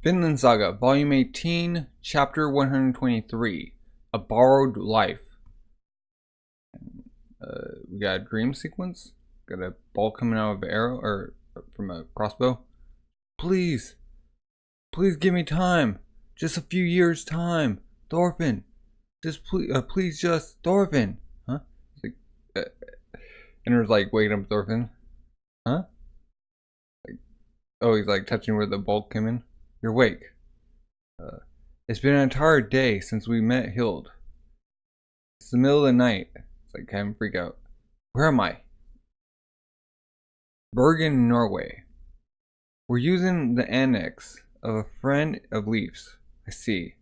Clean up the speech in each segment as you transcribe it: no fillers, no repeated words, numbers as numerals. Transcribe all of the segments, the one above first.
Vinland Saga, Volume 18, Chapter 123, A Borrowed Life. We got a dream sequence. Got a ball coming out of an arrow, or from a crossbow. Please give me time. Just a few years' time. Thorfinn. Just please just, Thorfinn. Huh? And there's like, waking up Thorfinn. Huh? Oh, he's like touching where the bolt came in. You're awake. It's been an entire day since we met Hild. It's the middle of the night. It's like kind of freak out. Where am I? Bergen, Norway. We're using the annex of a friend of Leif's. I see.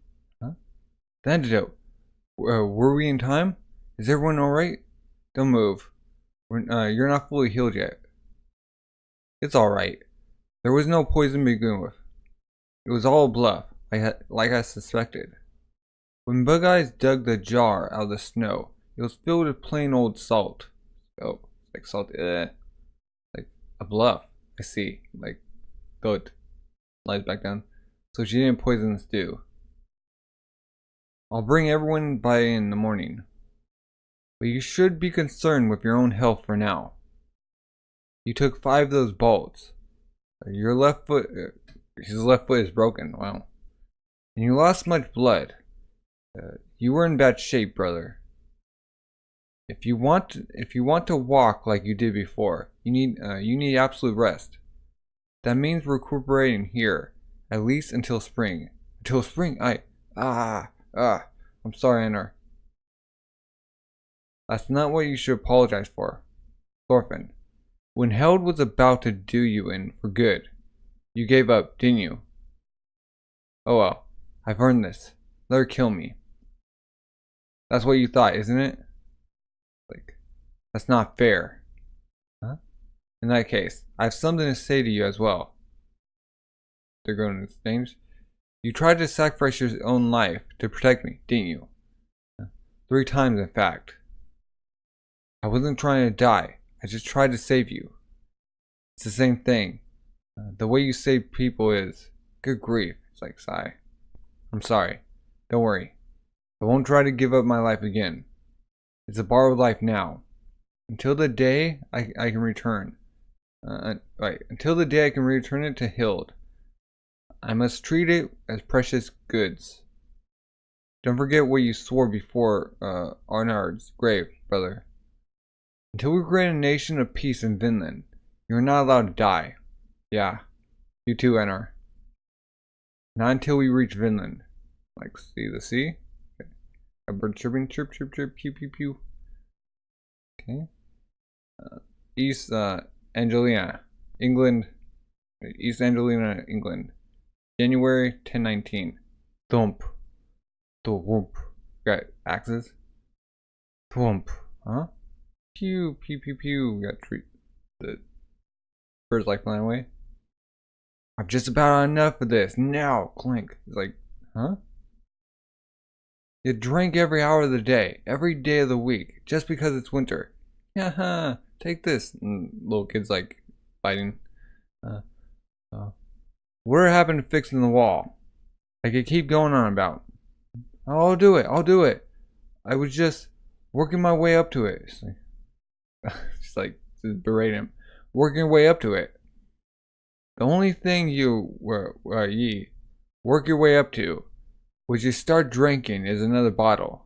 Huh? The antidote. Were we in time? Is everyone alright? Don't move. You're not fully healed yet. It's alright. There was no poison to begin with. It was all a bluff, like I suspected. When Bug Eyes dug the jar out of the snow, it was filled with plain old salt. Oh, like salt, like a bluff. I see. Like, good. Lies back down. So she didn't poison the stew. I'll bring everyone by in the morning. But you should be concerned with your own health for now. You took 5 of those bolts. Your left foot, his left foot is broken. Wow. And you lost much blood. You were in bad shape, brother. If you want to walk like you did before, you need absolute rest. That means recuperating here, at least until spring. Until spring, I'm sorry, Einar. That's not what you should apologize for, Thorfinn. When Held was about to do you in for good, you gave up, didn't you? Oh well, I've earned this. Let her kill me. That's what you thought, isn't it? Like, that's not fair. Huh? In that case, I have something to say to you as well. They're going to exchange. You tried to sacrifice your own life to protect me, didn't you? 3 times, in fact. I wasn't trying to die. I just tried to save you. It's the same thing. The way you save people is... Good grief. It's like, sigh. I'm sorry. Don't worry. I won't try to give up my life again. It's a borrowed life now. Until the day I can return. Until the day I can return it to Hild. I must treat it as precious goods. Don't forget what you swore before Arnard's grave, brother. Until we create a nation of peace in Vinland, you're not allowed to die. Yeah, you too, Einar. Not until we reach Vinland. Like, see the sea? Okay. A bird chirping, chirp, chirp, chirp, pew, pew, pew. Okay. East Angelina, England. East Angelina, England. January 1019. Thump. Thump. Got axes? Thump. Huh? Pew, pew, pew, pew. We got the birds like flying away. I've just about had enough of this. Now, clink. He's like, huh? You drink every hour of the day, every day of the week, just because it's winter. Yeah, take this. And little kids like fighting. What happened to fixing the wall? I could keep going on about. I'll do it. I was just working my way up to it. Just like berate him, working your way up to it. The only thing you work your way up to, was you start drinking, is another bottle.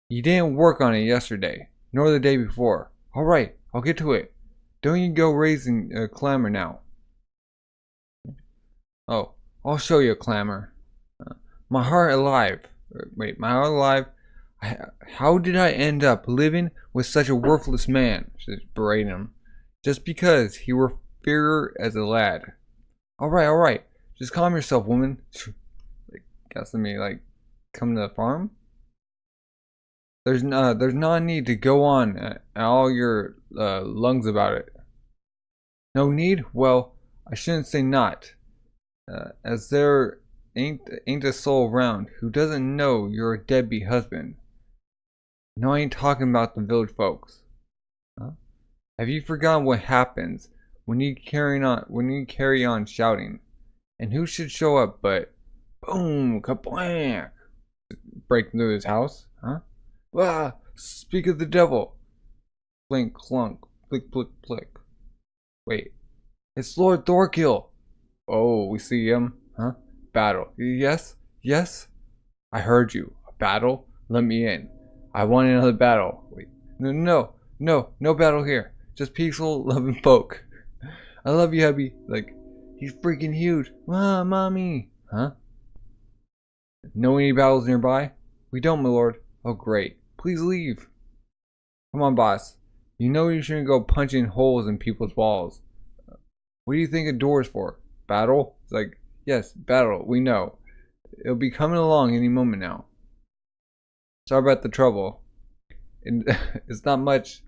You didn't work on it yesterday, nor the day before. All right, I'll get to it. Don't you go raising a clamor now. Oh, I'll show you a clamor. My heart alive. Wait, my heart alive. How did I end up living with such a worthless man? She's berating him. Just because he were fairer as a lad. Alright. Just calm yourself, woman. Like, guessing me, like, come to the farm? There's not a need to go on at all your lungs about it. No need? Well, I shouldn't say not. As there ain't a soul around who doesn't know you're a deadbeat husband. No, I ain't talking about the village folks. Huh? Have you forgotten what happens when you carry on shouting? And who should show up but boom, kablank, break through his house, huh? Ah, speak of the devil. Blink, clunk, blick, blick, blick. Wait, it's Lord Thorkill. Oh, we see him, huh? Battle. Yes, yes. I heard you. A battle? Let me in. I want another battle. Wait, no battle here. Just peaceful, loving folk. I love you, hubby. Like, he's freaking huge. Ah, mommy. Huh? Know any battles nearby? We don't, my lord. Oh, great. Please leave. Come on, boss. You know you shouldn't go punching holes in people's walls. What do you think a door is for? Battle? It's like, yes, battle. We know. It'll be coming along any moment now. Sorry about the trouble. It's not much,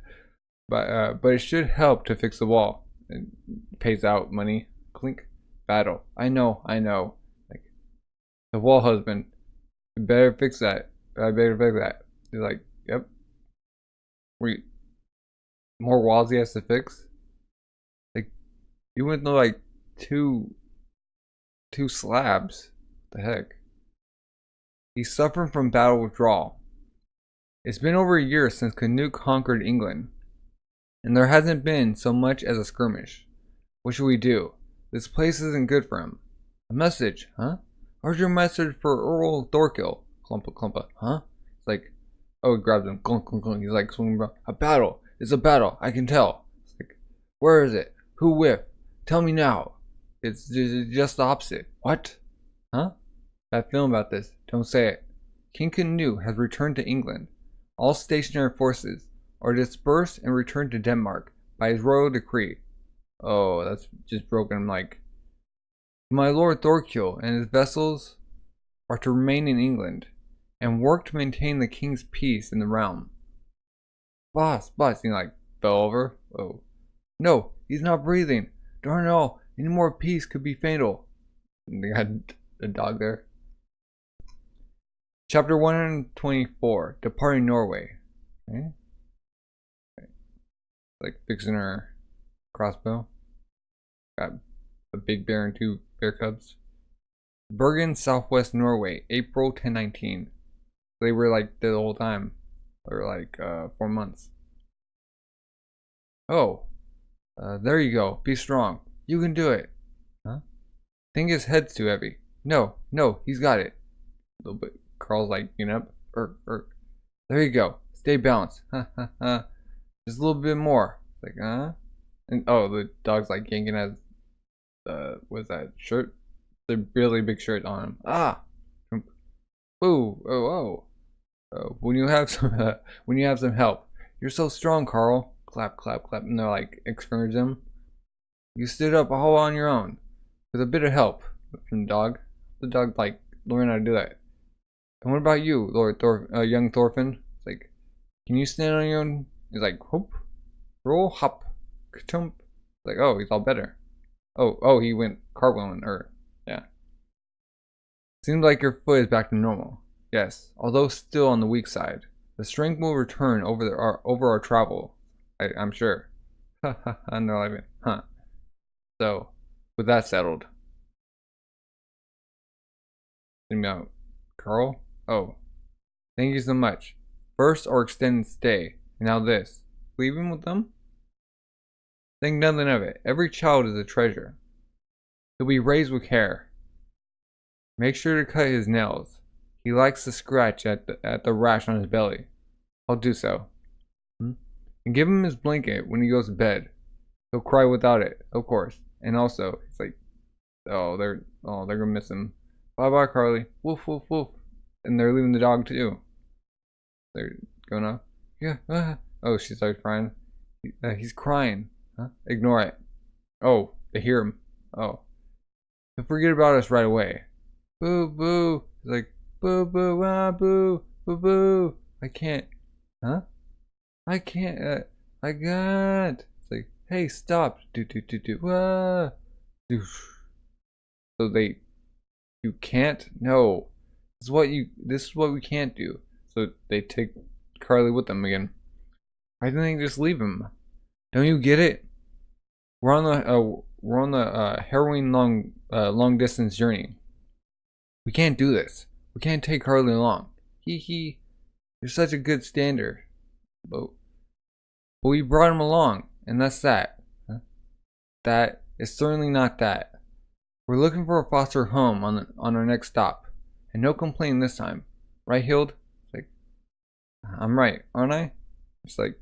but it should help to fix the wall. It pays out money. Clink. Battle. I know. Like, the wall husband. You better fix that. I better fix that. He's like, yep. More walls he has to fix? Like, you went through like two slabs. What the heck? He's suffering from battle withdrawal. It's been over a year since Canute conquered England, and there hasn't been so much as a skirmish. What should we do? This place isn't good for him. A message, huh? Where's your message for Earl Thorkill? Clumpa clumpa, huh? It's like, oh, he grabs him. Clunk, clunk, clunk. He's like swinging around. A battle. It's a battle. I can tell. It's like, where is it? Who whipped? Tell me now. It's just the opposite. What? Huh? Bad feeling about this. Don't say it. King Canute has returned to England. All stationary forces are dispersed and returned to Denmark by his royal decree. Oh, that's just broken. I'm like, my lord Thorkill and his vessels are to remain in England and work to maintain the king's peace in the realm. Boss, he like fell over. Oh, no, he's not breathing. Darn all, any more peace could be fatal. And they got a dog there. Chapter 124, Departing Norway. Okay. Like fixing her crossbow. Got a big bear and two bear cubs. Bergen, Southwest Norway, April 1019. They were like the whole time. They were like 4 months. Oh, there you go. Be strong. You can do it. Huh? Think his head's too heavy. No, he's got it. A little bit. Carl's like, you know, there you go. Stay balanced. Just a little bit more. It's like, and oh, the dog's like yanking at what's that shirt? The really big shirt on him. Ah, ooh, oh. When you have some help, you're so strong, Carl. Clap, clap, clap. And they're like encourage him. You stood up all on your own with a bit of help from the dog. The dog like learned how to do that. And what about you, young Thorfinn? It's like, can you stand on your own? He's like, whoop, roll, hop, chump. Like, oh, he's all better. Oh, he went cartwheeling, or yeah. Seems like your foot is back to normal. Yes, although still on the weak side. The strength will return over our travel. I'm sure. And they're like, huh. So, with that settled. Now, Carl? Oh, thank you so much. First, our extended stay, and now this. Leaving with them? Think nothing of it. Every child is a treasure. He'll be raised with care. Make sure to cut his nails. He likes to scratch at the rash on his belly. I'll do so. And give him his blanket when he goes to bed. He'll cry without it, of course. And also, it's like, they're gonna miss him. Bye bye, Carly. Woof woof woof. And they're leaving the dog too. They're going off. Yeah. Oh, she starts crying. He's crying. Huh? Ignore it. Oh, they hear him. Oh. He'll forget about us right away. Boo boo. He's like, boo boo, ah boo, boo boo. I can't. Huh? I can't. I can't. It's like, hey, stop. Do. Wah. So you can't? No. This is what we can't do. So they take Carly with them again. I think they just leave him. Don't you get it? We're on the harrowing long long distance journey. We can't do this. We can't take Carly along. Hee. You're such a good standard. But we brought him along, and that's that. Huh? That is certainly not that. We're looking for a foster home on our next stop, and no complaining this time, right, Hild? It's like, I'm right, aren't I? Just like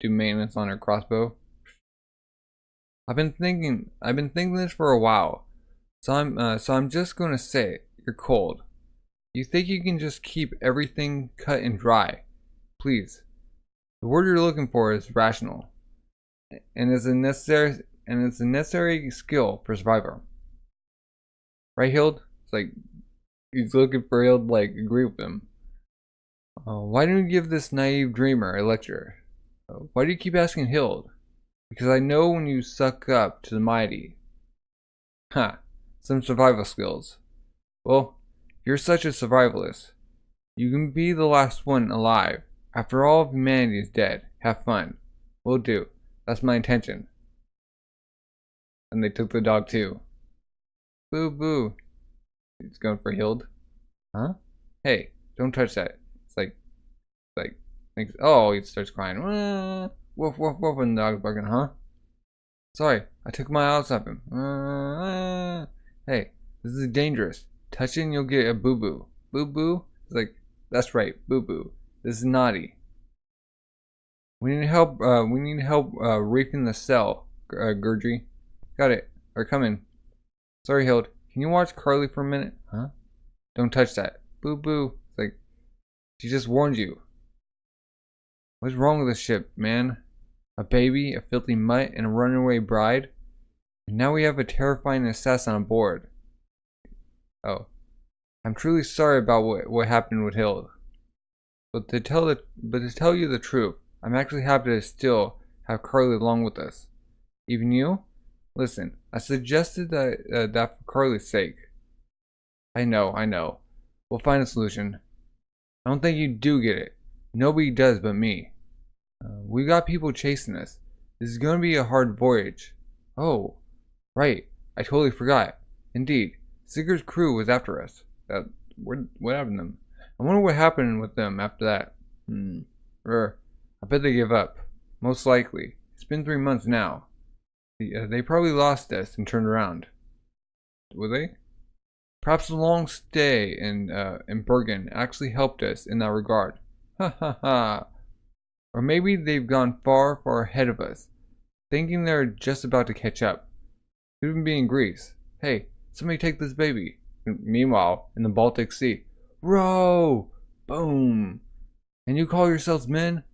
do maintenance on her crossbow. I've been thinking this for a while, so I'm just gonna say it. You're cold. You think you can just keep everything cut and dry? Please. The word you're looking for is rational, and it's a necessary skill for survival. Right, Hild? It's like he's looking for Hild to like agree with him. Why don't you give this naive dreamer a lecture? Why do you keep asking Hild? Because I know when you suck up to the mighty. Ha! Some survival skills. Well, you're such a survivalist. You can be the last one alive. After all of humanity is dead. Have fun. Will do. That's my intention. And they took the dog too. Boo boo. He's going for Hild. Huh? Hey, don't touch that. It's like, oh, he starts crying. Woof woof woof, and the dog's barking, huh? Sorry, I took my eyes off him. Hey, this is dangerous. Touch it and you'll get a boo boo. Boo boo? It's like, that's right, boo boo. This is naughty. We need help. Reefing the cell, Gurdry. Got it. We're coming. Sorry, Hild. Can you watch Carly for a minute? Huh? Don't touch that. Boo boo. It's like, she just warned you. What's wrong with the ship, man? A baby, a filthy mutt, and a runaway bride? And now we have a terrifying assassin on board. Oh. I'm truly sorry about what happened with Hild. But to tell you the truth, I'm actually happy to still have Carly along with us. Even you? Listen, I suggested that for Carly's sake. I know. We'll find a solution. I don't think you do get it. Nobody does but me. We got people chasing us. This is going to be a hard voyage. Oh, right. I totally forgot. Indeed, Sigurd's crew was after us. What happened to them? I wonder what happened with them after that. I bet they give up. Most likely. It's been 3 months now. They probably lost us and turned around. Were they? Perhaps the long stay in Bergen actually helped us in that regard. Ha ha ha. Or maybe they've gone far ahead of us, thinking they're just about to catch up. Could even be in Greece. Hey, somebody take this baby. Meanwhile, in the Baltic Sea. Row! Boom! And you call yourselves men?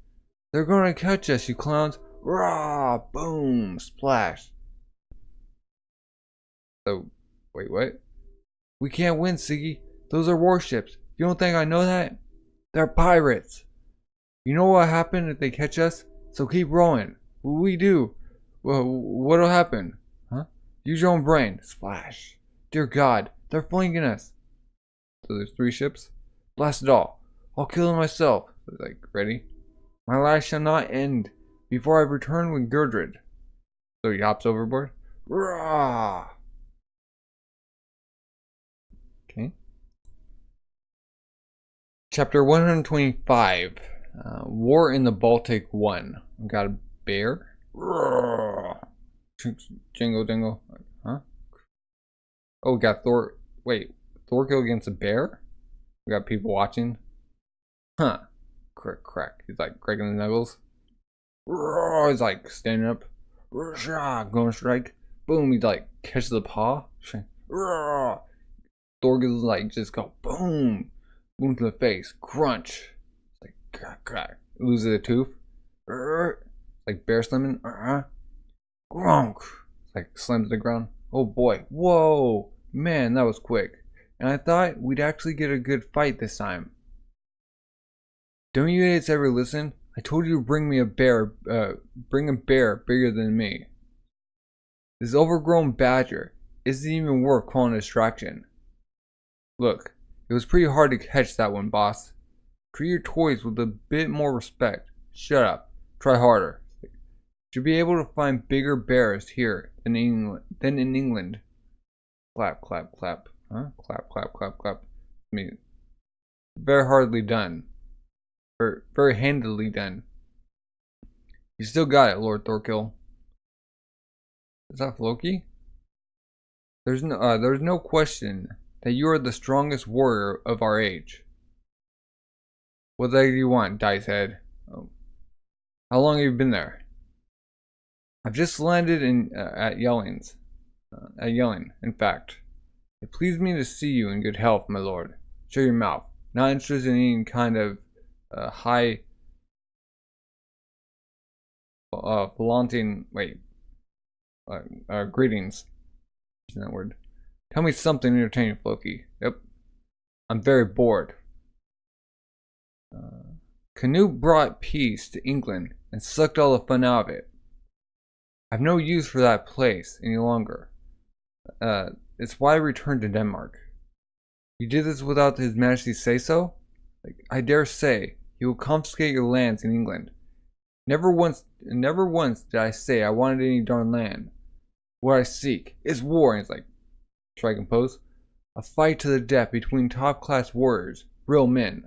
They're gonna catch us, you clowns! Rah! Boom! Splash! So, wait, what? We can't win, Siggy. Those are warships. You don't think I know that? They're pirates! You know what happened if they catch us? So keep rowing. What we do? Well, what'll happen? Huh? Use your own brain. Splash. Dear God, they're flanking us. So there's 3 ships? Blast it all. I'll kill them myself. Like, ready? My life shall not end before I return with Gurdred. So he hops overboard. Rah! Okay. Chapter 125. War in the Baltic 1. We got a bear. Jingle jingle. Huh? Oh, we got Thor. Wait, Thor go against a bear? We got people watching. Huh. Crack, crack. He's like cracking the knuckles. He's like standing up. Going strike. Boom. He's like catches the paw. Thor goes like just go boom. Boom to the face. Crunch. Like crack, crack. Loses a tooth. Like bear slamming. Gronk. Like slams to the ground. Oh boy. Whoa. Man, that was quick. And I thought we'd actually get a good fight this time. Don't you idiots ever listen? I told you to bring me a bear. Bring a bear bigger than me. This overgrown badger isn't even worth calling a distraction. Look, it was pretty hard to catch that one, boss. Treat your toys with a bit more respect. Shut up. Try harder. Should be able to find bigger bears here than in England. Clap, clap, clap. Huh? Clap, clap, clap, clap. I mean, very hardly done. Very handily done. You still got it, Lord Thorkill. Is that Floki? There's no question that you are the strongest warrior of our age. What the heck do you want, Dice Head? Oh. How long have you been there? I've just landed at Yelling's. At Yelling, in fact. It pleased me to see you in good health, my lord. Shut your mouth. Not interested in any kind of high flaunting. Wait. Greetings. Isn't that word? Tell me something entertaining, Floki. Yep. I'm very bored. Canute brought peace to England and sucked all the fun out of it. I've no use for that place any longer. It's why I returned to Denmark. You did this without His Majesty's say-so? I dare say he will confiscate your lands in England. Never once did I say I wanted any darn land. What I seek is war. And it's like, try to compose. A fight to the death between top-class warriors, real men.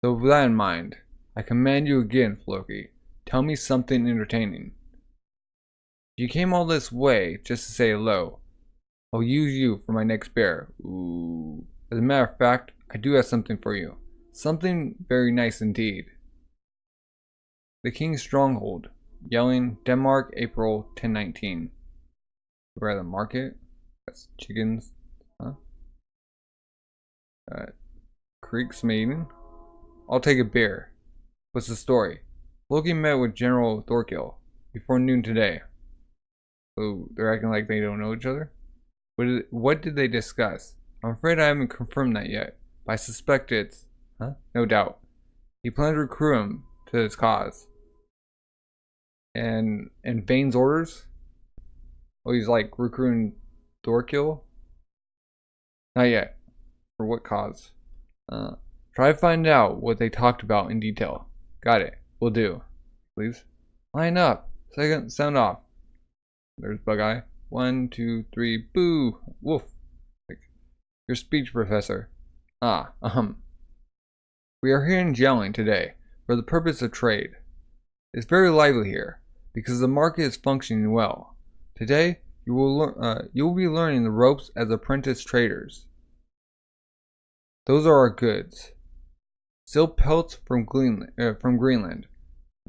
So with that in mind, I command you again, Floki, tell me something entertaining. If you came all this way just to say hello, I'll use you for my next bear. Ooh. As a matter of fact, I do have something for you. Something very nice indeed. The King's Stronghold, Yelling, Denmark, April 1019. We're at the market. That's chickens. Huh? Creeks Maiden. I'll take a beer. What's the story? Loki met with General Thorkill before noon today. So they're acting like they don't know each other? What did they discuss? I'm afraid I haven't confirmed that yet, but I suspect it's... Huh? No doubt. He plans to recruit him to his cause. And Vane's orders? Oh, he's like recruiting Thorkill? Not yet. For what cause? Try to find out what they talked about in detail. Got it. Will do. Please. Line up. Second, sound off. There's Bug-Eye. 1, 2, 3, boo! Woof. Your speech, Professor. We are here in Jelling today for the purpose of trade. It's very lively here because the market is functioning well. Today, you will be learning the ropes as apprentice traders. Those are our goods. Silk pelts from Greenland.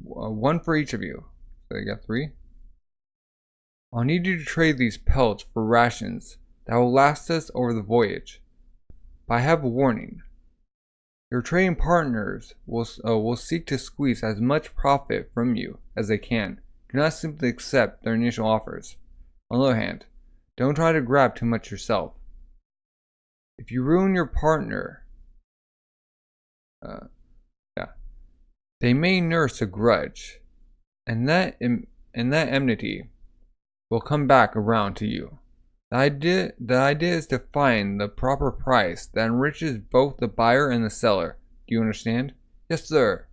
One for each of you. So you got 3. I'll need you to trade these pelts for rations that will last us over the voyage. But I have a warning. Your trading partners will seek to squeeze as much profit from you as they can. Do not simply accept their initial offers. On the other hand, don't try to grab too much yourself. If you ruin your partner, they may nurse a grudge, and that enmity will come back around to you. The idea is to find the proper price that enriches both the buyer and the seller. Do you understand? Yes, sir.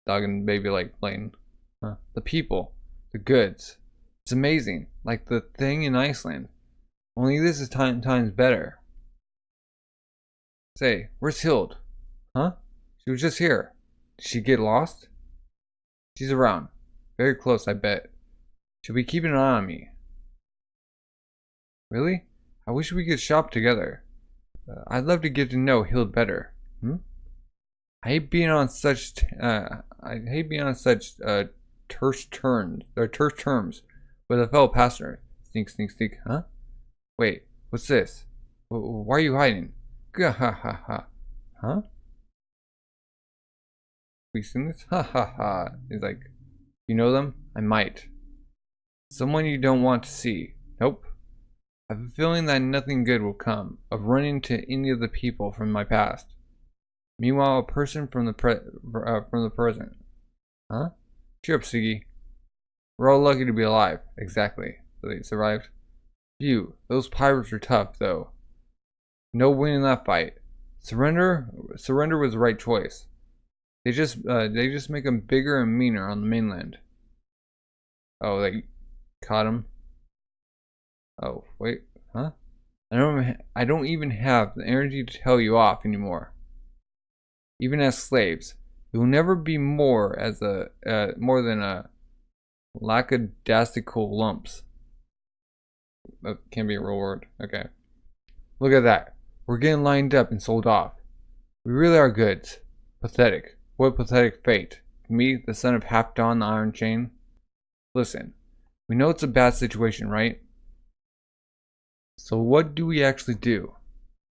Dog and baby like playing. The people, the goods. It's amazing, like the thing in Iceland. Only this is 10 times better. Say, where's Hild? Huh? She was just here. Did she get lost? She's around. Very close, I bet. She'll be keeping an eye on me. Really? I wish we could shop together. I'd love to get to know Hild better. I hate being on such terse terms with a fellow passenger. Sneak, sneak, sneak. Huh? Wait, what's this? Why are you hiding? Gah ha ha ha. Huh? We seen this? Ha ha ha. He's like, you know them? I might. Someone you don't want to see. Nope. I have a feeling that nothing good will come of running into any of the people from my past. Meanwhile, a person from the present. Huh? Cheer up, Siggy. We're all lucky to be alive. Exactly. So they survived. Phew, those pirates were tough, though. No winning that fight. Surrender was the right choice. They just make them bigger and meaner on the mainland. Oh, they caught him. Oh, wait, huh? I don't even have the energy to tell you off anymore. Even as slaves, you will never be more than a lackadaisical lumps. That can't be a real word. Okay. Look at that. We're getting lined up and sold off. We really are goods. Pathetic. What pathetic fate. Me, the son of Half-Dawn the Iron Chain? Listen, we know it's a bad situation, right? So what do we actually do?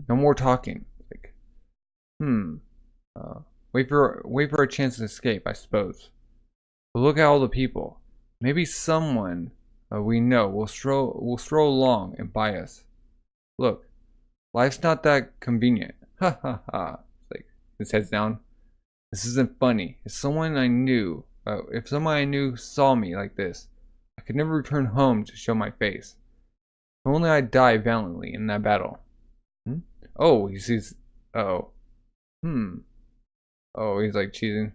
No more talking. Like, wait for a chance to escape, I suppose. But look at all the people. Maybe someone we know will stroll along and buy us. Look, life's not that convenient. Ha ha ha. Like his head's down. This isn't funny. If someone I knew saw me like this, I could never return home to show my face. If only I'd die valiantly in that battle. Oh, he sees. Oh. Oh, he's like cheesing.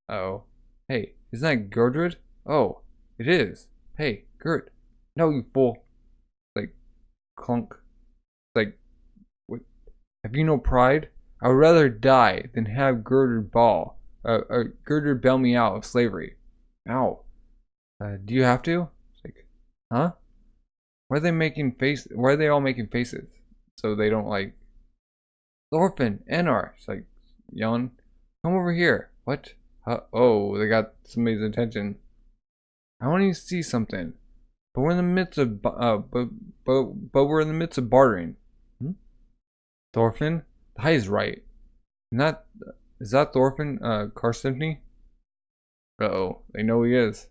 Oh. Hey, isn't that Gerdred? Oh, it is. Hey, Gert. No, you fool. Like, clunk. Like, what? Have you no pride? I would rather die than have Gerdred bail me out of slavery. Ow. Do you have to? It's like, huh? Why are they all making faces? So they don't like Thorfinn, Enar. It's like yelling. Come over here. What? Oh, they got somebody's attention. I want you to see something. But we're in the midst of we're in the midst of bartering. Thorfinn? The height is right. Is that Thorfinn Karstefni? Uh-oh, they know who he is.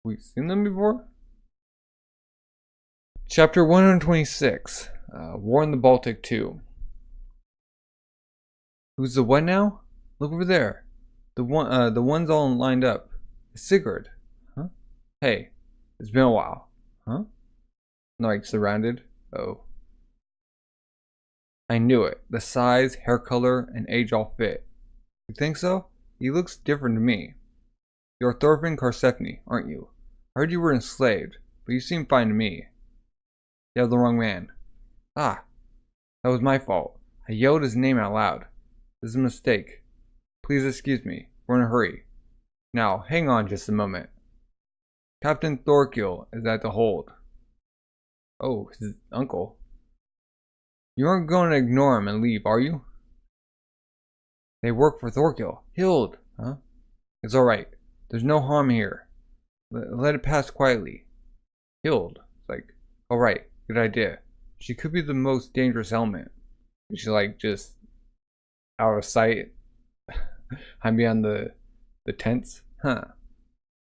We've seen them before? Chapter 126. War in the Baltic 2. Who's the what now? Look over there. The one's all lined up. It's Sigurd. Huh? Hey, it's been a while. Huh? Like surrounded. Oh. I knew it. The size, hair color, and age all fit. You think so? He looks different to me. You're Thorfinn Karstefni, aren't you? I heard you were enslaved, but you seem fine to me. You have the wrong man. Ah, that was my fault. I yelled his name out loud. This is a mistake. Please excuse me. We're in a hurry. Now, hang on just a moment. Captain Thorkill is at the hold. Oh, his uncle. You aren't going to ignore him and leave, are you? They work for Thorkill. Hild, huh? It's alright. There's no harm here. Let it pass quietly. Hild. It's like, alright, good idea. She could be the most dangerous element. She's like just out of sight. I'm beyond the tents. Huh.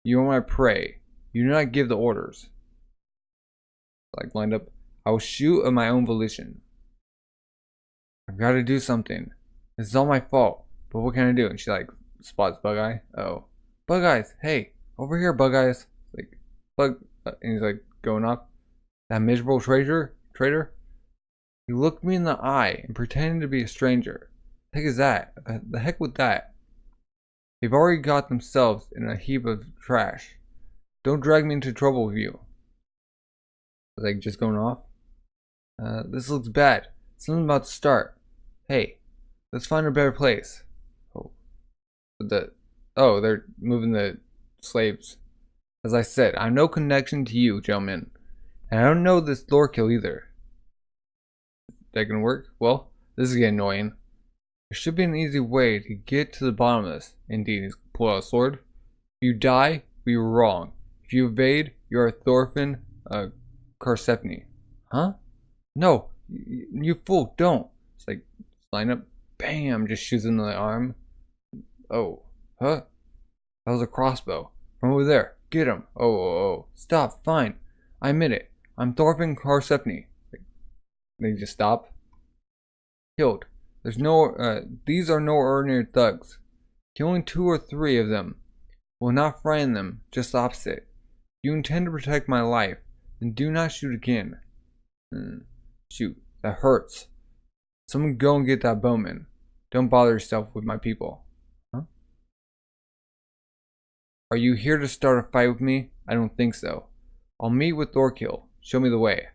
You are my prey. You do not give the orders. Like lined up. I will shoot of my own volition. I've got to do something. This is all my fault. But what can I do? And she like spots Bug Eye. Oh. Bug Eyes, hey, over here, Bug Eyes. Like and he's like going off. That miserable traitor? He looked me in the eye and pretended to be a stranger. The heck is that? The heck with that? They've already got themselves in a heap of trash. Don't drag me into trouble with you. Like just going off. This looks bad. Something's about to start. Hey, let's find a better place. Oh, they're moving the slaves. As I said, I have no connection to you, gentlemen. And I don't know this Thorkill either. Is that gonna work? Well, this is getting annoying. There should be an easy way to get to the bottom of this. Indeed, he's pulled out a sword. If you die, we were wrong. If you evade, you are Thorfinn Karstefni. Huh? No, you fool, don't. It's like, line up, bam, just shoots in the arm. Oh, huh? That was a crossbow. From over there, get him. Oh. Stop, fine. I admit it. I'm Thorfinn Karstefni. They just stop. Killed. These are no ordinary thugs. Killing 2 or 3 of them will not frighten them, just the opposite. If you intend to protect my life, then do not shoot again. Shoot, that hurts. Someone go and get that bowman. Don't bother yourself with my people. Huh? Are you here to start a fight with me? I don't think so. I'll meet with Thorkill. Show me the way.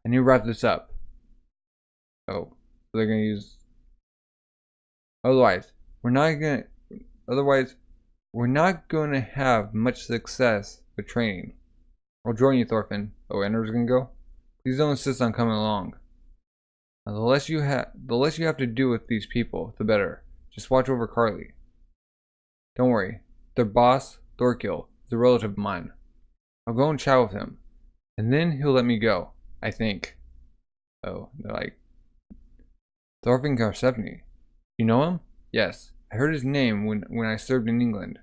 I need to wrap this up. Oh, so they're gonna use. Otherwise, we're not gonna have much success with training. I'll join you, Thorfinn. Oh, Ender's gonna go. Please don't insist on coming along. Now, the less you have to do with these people, the better. Just watch over Carly. Don't worry. Their boss, Thorkill, is a relative of mine. I'll go and chat with him, and then he'll let me go. I think. Oh, they're like Thorfinn Karlsefni. You know him? Yes. I heard his name when I served in England.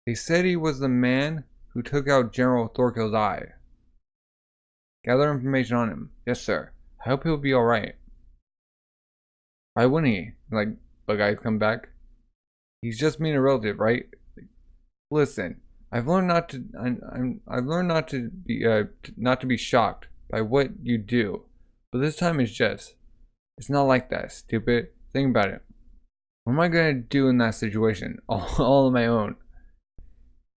They said he was the man who took out General Thorkill's eye. Gather information on him. Yes, sir. I hope he'll be alright. Why wouldn't he? Like, the guys come back? He's just being a relative, right? Listen, I've learned not to be shocked by what you do, but this time it's not like that, stupid. Think about it. What am I gonna do in that situation? All on my own.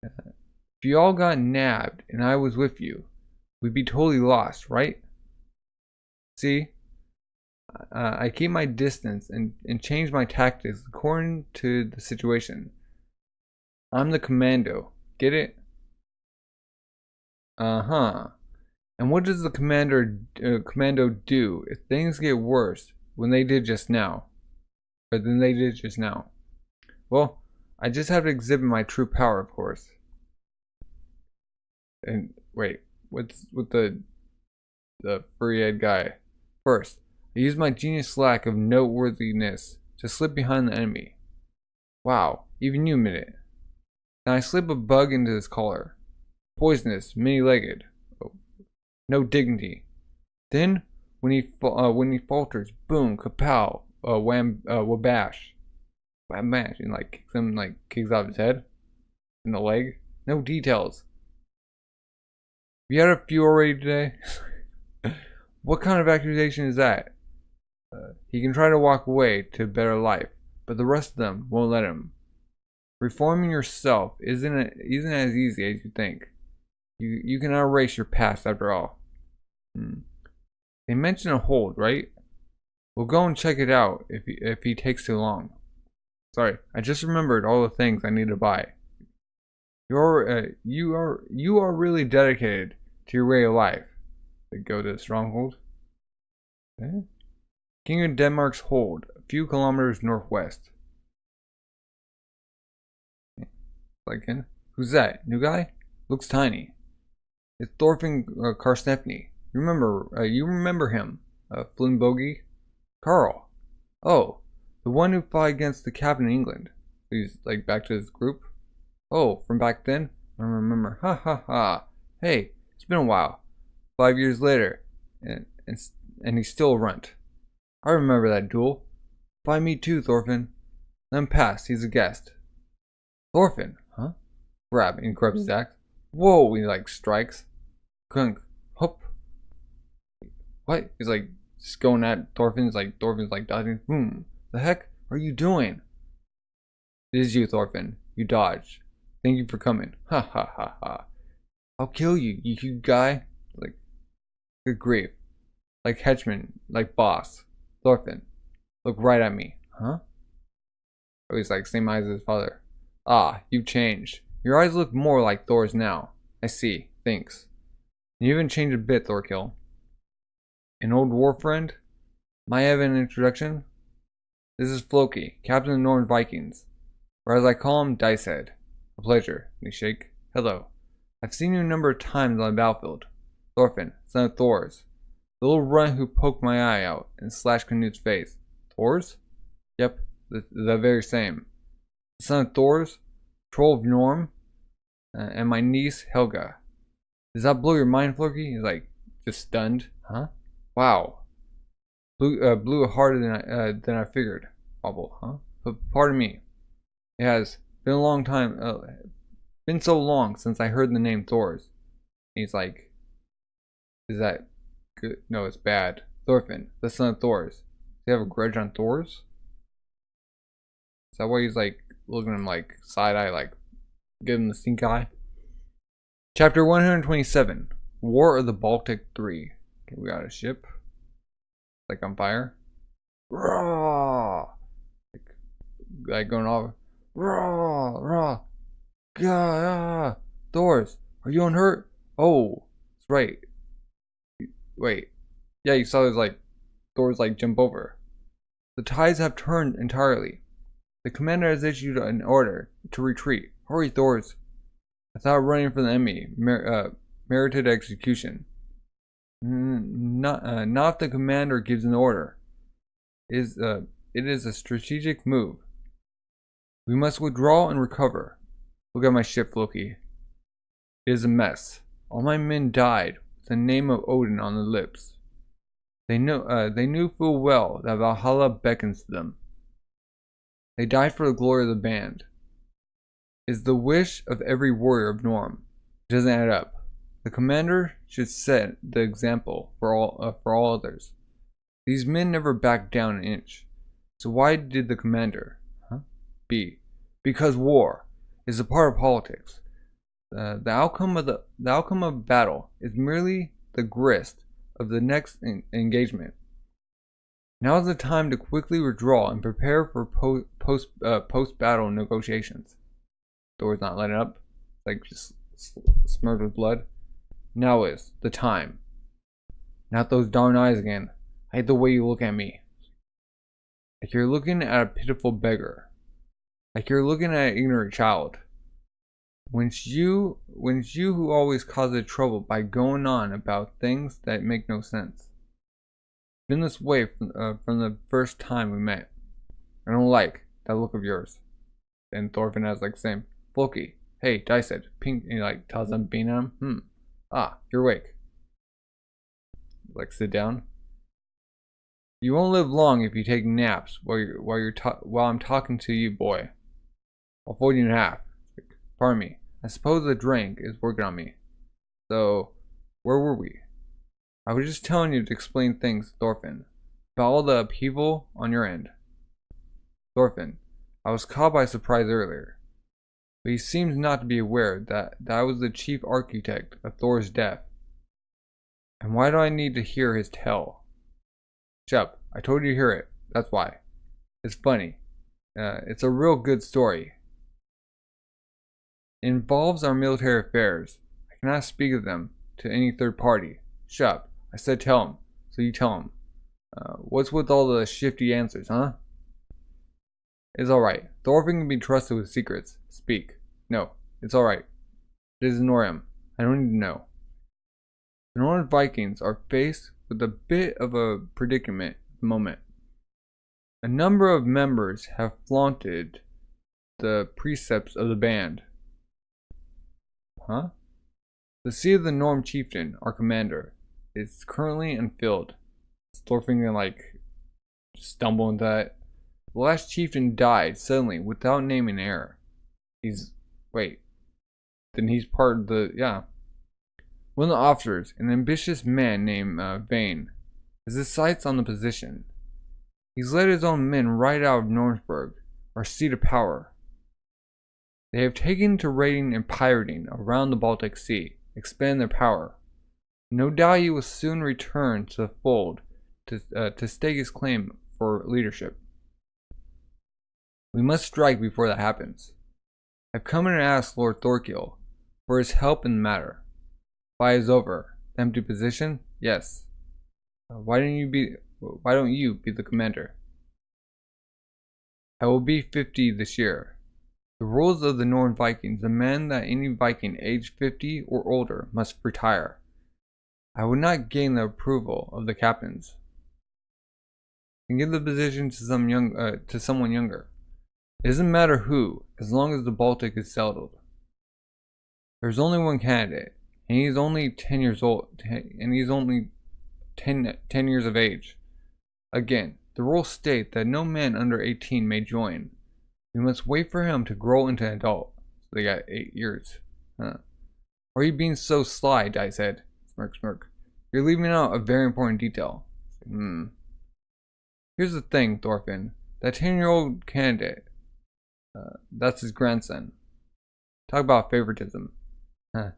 If you all got nabbed and I was with you, we'd be totally lost, right? See? I keep my distance and change my tactics according to the situation. I'm the commando. Get it? Uh-huh. And what does the commando do if things get worse than they did just now? Well, I just have to exhibit my true power, of course. And wait, what's with the furry-eyed guy? First, I use my genius lack of noteworthiness to slip behind the enemy. Wow, even you admit it. Now I slip a bug into his collar. Poisonous, many-legged. Oh, no dignity. Then, when he falters, boom, kapow, wabash. Wabash, and kicks off his head. In the leg. No details. You had a few already today? What kind of accusation is that? He can try to walk away to a better life, but the rest of them won't let him. Reforming yourself isn't as easy as you think. You can erase your past after all. They mentioned a hold, right? We'll go and check it out if he takes too long. Sorry, I just remembered all the things I need to buy. You are really dedicated to your way of life. They go to the stronghold. Okay. King of Denmark's hold, a few kilometers northwest. Like, who's that? New guy? Looks tiny. It's Thorfinn Karlsefni. You remember him? Flynn Bogey? Carl. Oh, the one who fought against the captain in England. He's like back to his group. Oh, from back then? I remember. Ha ha ha. Hey, it's been a while. 5 years later, and he's still a runt. I remember that duel. Find me too, Thorfinn. Let him pass. He's a guest. Thorfinn, huh? Grab and grabs his axe. Whoa! He strikes. Kunk. Hop. What? He's just going at Thorfinn's dodging. The heck are you doing? It is you, Thorfinn. You dodged. Thank you for coming. Ha ha ha ha. I'll kill you, you huge guy. Good grief. Like henchman, like boss. Thorfinn, look right at me. Huh? Oh, he's same eyes as his father. Ah, you've changed. Your eyes look more like Thor's now. I see. Thanks. You haven't changed a bit, Thorkill. An old war friend? Might I have an introduction? This is Floki, captain of the Northern Vikings. Or as I call him, Dicehead. A pleasure. And he shake. Hello. I've seen you a number of times on the battlefield. Thorfinn, son of Thor's. The little runt who poked my eye out and slashed Canute's face. Thor's? Yep, the very same. The son of Thor's, troll of Norm, and my niece Helga. Does that blow your mind, Floki? He's just stunned. Huh? Wow. Blew harder than I figured. Wobble, huh? But pardon me. It has been a long time. Been so long since I heard the name Thor's. He's like, is that good? No, it's bad. Thorfinn, the son of Thor's. Does he have a grudge on Thor's? Is that why he's looking at him side eye, give him the stink eye? Chapter 127, War of the Baltic 3. Okay, we got a ship. Like on fire. Raw! Like going off. Raw! Raw! Gah! Doors! Are you unhurt? Oh, that's right. Wait. Yeah, you saw those like doors like jump over. The tides have turned entirely. The commander has issued an order to retreat. Hurry, Thors. I thought running from the enemy merited execution. Not the commander gives an order. It is a strategic move. We must withdraw and recover. Look at my ship, Loki. It is a mess. All my men died with the name of Odin on their lips. They knew full well that Valhalla beckons to them. They died for the glory of the band. It's the wish of every warrior of Norm. It doesn't add up. The commander should set the example for all others. These men never backed down an inch. So why did the commander? B. Because war is a part of politics. The outcome of battle is merely the grist of the next engagement. Now is the time to quickly withdraw and prepare for post-battle negotiations. Door's not letting up. It's like just smeared with blood. Now is the time. Not those darn eyes again. I hate the way you look at me. Like you're looking at a pitiful beggar. Like you're looking at an ignorant child. When you who always causes trouble by going on about things that make no sense. Been this way from the first time we met. I don't like that look of yours. And Thorfinn has like same. Floki, hey, Diced, pink, and he like tells them being at him. You're awake. Like sit down. You won't live long if you take naps while I'm talking to you, boy. I'll fold you in half. Pardon me. I suppose the drink is working on me. So, where were we? I was just telling you to explain things, Thorfinn, about all the upheaval on your end. Thorfinn, I was caught by surprise earlier, but he seems not to be aware that I was the chief architect of Thor's death. And why do I need to hear his tale? Shep, I told you to hear it, that's why. It's funny. It's a real good story. It involves our military affairs. I cannot speak of them to any third party. Shep, I said tell him, so you tell him. What's with all the shifty answers, huh? It's alright. Thorfinn can be trusted with secrets. Speak. No, it's alright. Just ignore him. I don't need to know. The Northern Vikings are faced with a bit of a predicament at the moment. A number of members have flaunted the precepts of the band. Huh? The seat of the Norm chieftain, our commander, is currently unfilled. Thorfinn can like stumble into that. The last chieftain died suddenly without naming heir. Then he's part of the, yeah. One of the officers, an ambitious man named Vane, has his sights on the position. He's led his own men right out of Nornsburg, our seat of power. They have taken to raiding and pirating around the Baltic Sea, expand their power. No doubt he will soon return to the fold to stake his claim for leadership. We must strike before that happens. I've come in and asked Lord Thorkill for his help in the matter. Fight is over. The empty position? Yes. Why don't you be the commander? I will be 50 this year. The rules of the Norn Vikings demand that any Viking aged 50 or older must retire. I would not gain the approval of the captains. And give the position to someone younger. It doesn't matter who, as long as the Baltic is settled. There's only one candidate, and he's only 10 years old, and he's only 10 years of age. Again, the rules state that no man under 18 may join. We must wait for him to grow into an adult. So they got 8 years. Huh. Why are you being so sly, Dice said. Smirk, smirk. You're leaving out a very important detail. Here's the thing, Thorfinn. That 10-year-old candidate, that's his grandson. Talk about favoritism. Huh.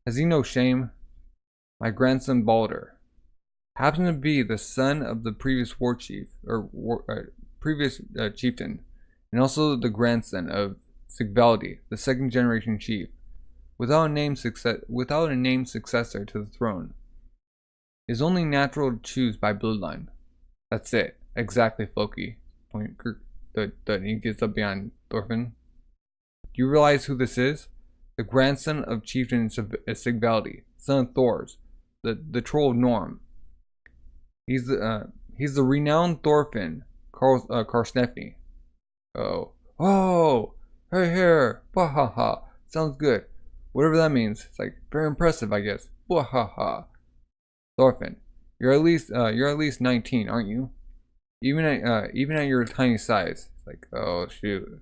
Has he no shame? My grandson Balder happened to be the son of the previous war chief, or previous chieftain, and also the grandson of Sigvaldi, the second generation chief, without a named successor to the throne. It is only natural to choose by bloodline. That's it. Exactly, Floki. He gets up behind Thorfinn. Do you realize who this is? The grandson of chieftain Sigvaldi, son of Thor's, the troll of Norm. He's the renowned Thorfinn Karlsnefni. Oh, hey here, wahaha. Sounds good. Whatever that means. It's like very impressive, I guess. Wahaha. Thorfinn, you're at least 19, aren't you? Even at your tiny size. It's like, oh shoot.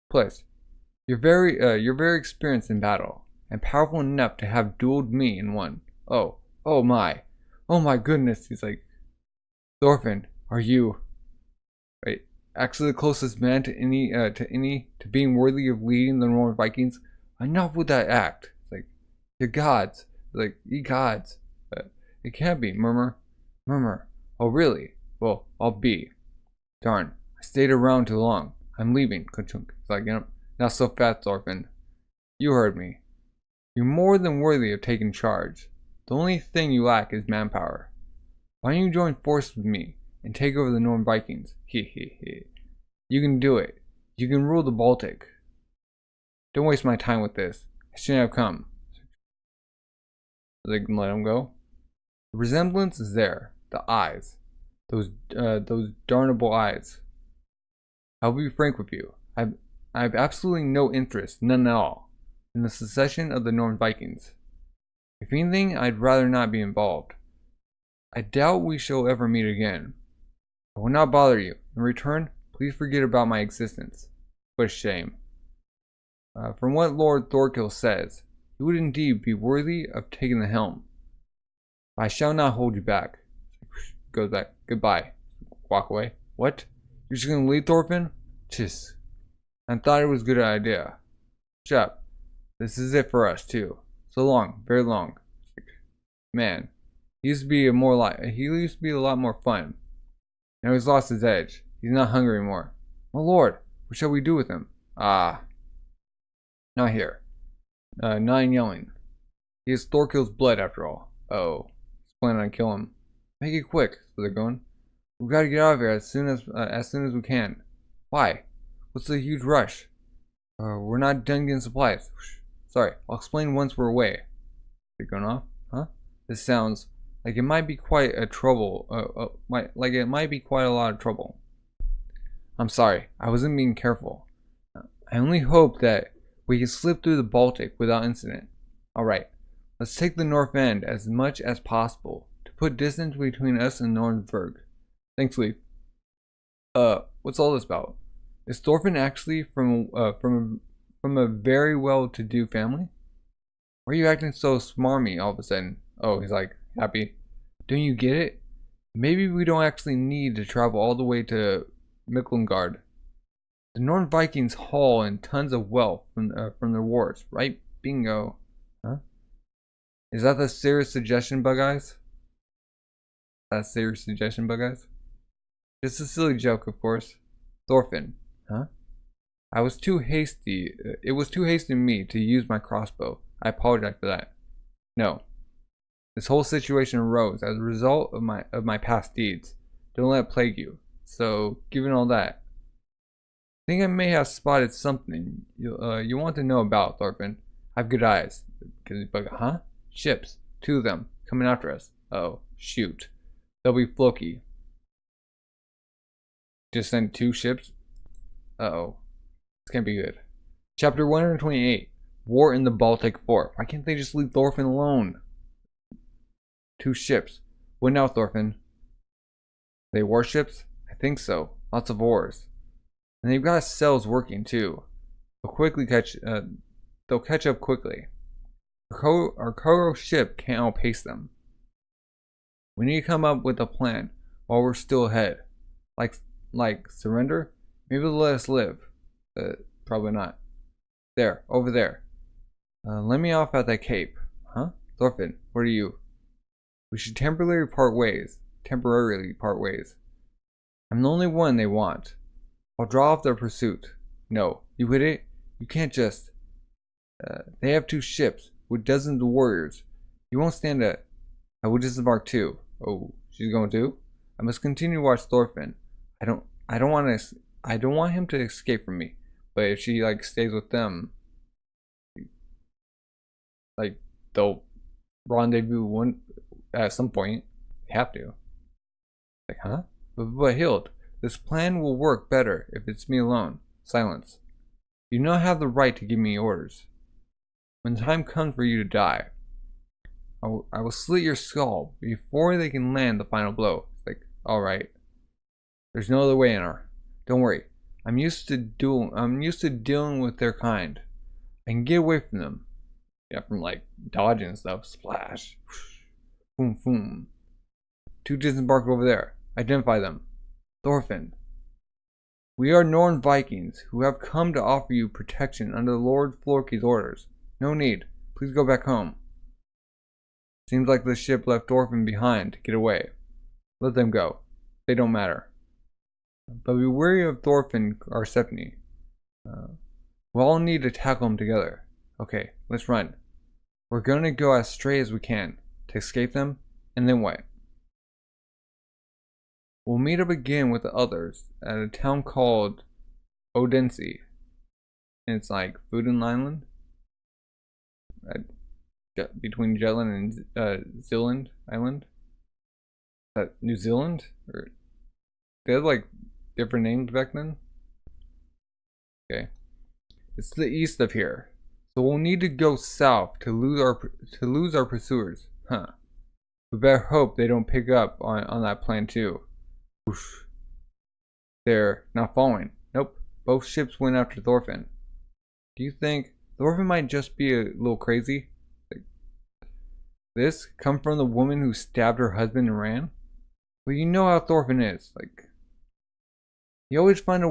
Plus, you're very experienced in battle and powerful enough to have dueled me in one. Oh my goodness. He's like, Thorfinn, are you actually the closest man to being worthy of leading the Northern Vikings? Enough with that act. It's like, the gods. Like, ye gods. It can't be. Murmur. Oh really? Well, I'll be. Darn, I stayed around too long. I'm leaving. Ka-chunk. It's like, not so fast, Thorfinn. You heard me. You're more than worthy of taking charge. The only thing you lack is manpower. Why don't you join forces with me and take over the Northern Vikings? He. You can do it. You can rule the Baltic. Don't waste my time with this. I shouldn't have come. They can let him go. The resemblance is there. The eyes. Those darnable eyes. I'll be frank with you. I have absolutely no interest, none at all, in the secession of the Northern Vikings. If anything, I'd rather not be involved. I doubt we shall ever meet again. I will not bother you. In return, please forget about my existence. What a shame. From what Lord Thorkill says, you would indeed be worthy of taking the helm. I shall not hold you back. Goes back. Goodbye. Walk away. What? You're just gonna leave, Thorfinn? Chiss. I thought it was a good idea. Shut up. This is it for us too. So long, very long. Man, he used to be a lot more fun. Now he's lost his edge. He's not hungry anymore. My lord, what shall we do with him? Not here. Not in yelling. He has Thorkill's blood after all. Oh, he's planning on killing him. Make it quick, so they're going. We've got to get out of here as soon as we can. Why? What's the huge rush? We're not done getting supplies. Sorry, I'll explain once we're away. They're going off? Huh? This sounds like it might be quite a trouble. It might be quite a lot of trouble. I'm sorry, I wasn't being careful. I only hope that we can slip through the Baltic without incident. Alright, let's take the north end as much as possible to put distance between us and Nornberg. Thanks, Leaf. What's all this about? Is Thorfinn actually from a very well-to-do family? Why are you acting so smarmy all of a sudden? Oh, he's like, happy. Don't you get it? Maybe we don't actually need to travel all the way to Miklungard. The Northern Vikings haul in tons of wealth from their wars, right? Bingo. Huh? Is that the serious suggestion, Bug Eyes? That's a serious suggestion, Bug Eyes? Just a silly joke, of course. Thorfinn. Huh? It was too hasty of me to use my crossbow. I apologize for that. No. This whole situation arose as a result of my past deeds. Don't let it plague you. So, given all that, I think I may have spotted something you want to know about, Thorfinn. I have good eyes. Huh? Ships. 2 of them. Coming after us. Oh, shoot. They'll be Floki. Just send 2 ships? Uh-oh. This can't be good. Chapter 128. War in the Baltic Fort. Why can't they just leave Thorfinn alone? 2 ships. What now, Thorfinn? Are they warships? I think so. Lots of oars. And they've got sails working too. They'll catch up quickly. Our cargo ship can't outpace them. We need to come up with a plan while we're still ahead. Like surrender? Maybe they'll let us live. Probably not. There, over there. Let me off at that cape. Huh? Thorfinn, what are you? We should temporarily part ways. I'm the only one they want. I'll draw off their pursuit. No, you idiot. You can't just... they have 2 ships with dozens of warriors. You won't stand a... I will disembark too. Oh, she's going to? I must continue to watch Thorfinn. I don't want him to escape from me. But if she like stays with them, like they'll rendezvous at some point. They have to. Like, huh? But Hild, this plan will work better if it's me alone. Silence. You do not have the right to give me orders. When the time comes for you to die, I will slit your skull before they can land the final blow. Like, alright. There's no other way in her. Don't worry. I'm used to dealing with their kind. I can get away from them. Yeah, from like dodging and stuff. Splash. Boom, boom. 2 disembarked over there. Identify them. Thorfinn. We are Norn Vikings who have come to offer you protection under Lord Florky's orders. No need. Please go back home. Seems like the ship left Thorfinn behind to get away. Let them go. They don't matter. But be wary of Thorfinn or Stephanie. We'll all need to tackle them together. Okay, let's run. We're gonna go as straight as we can to escape them, and then what? We'll meet up again with the others at a town called Odense. And it's like Foodin Island. Between Jutland and Zealand Island. Is that New Zealand? Or they had like different names back then? Okay. It's to the east of here. So we'll need to go south to lose our pursuers. Huh. We better hope they don't pick up on that plan too. Oof. They're not following. Nope. Both ships went after Thorfinn. Do you think Thorfinn might just be a little crazy? Like, this come from the woman who stabbed her husband and ran? Well, you know how Thorfinn is. Like, he always finds a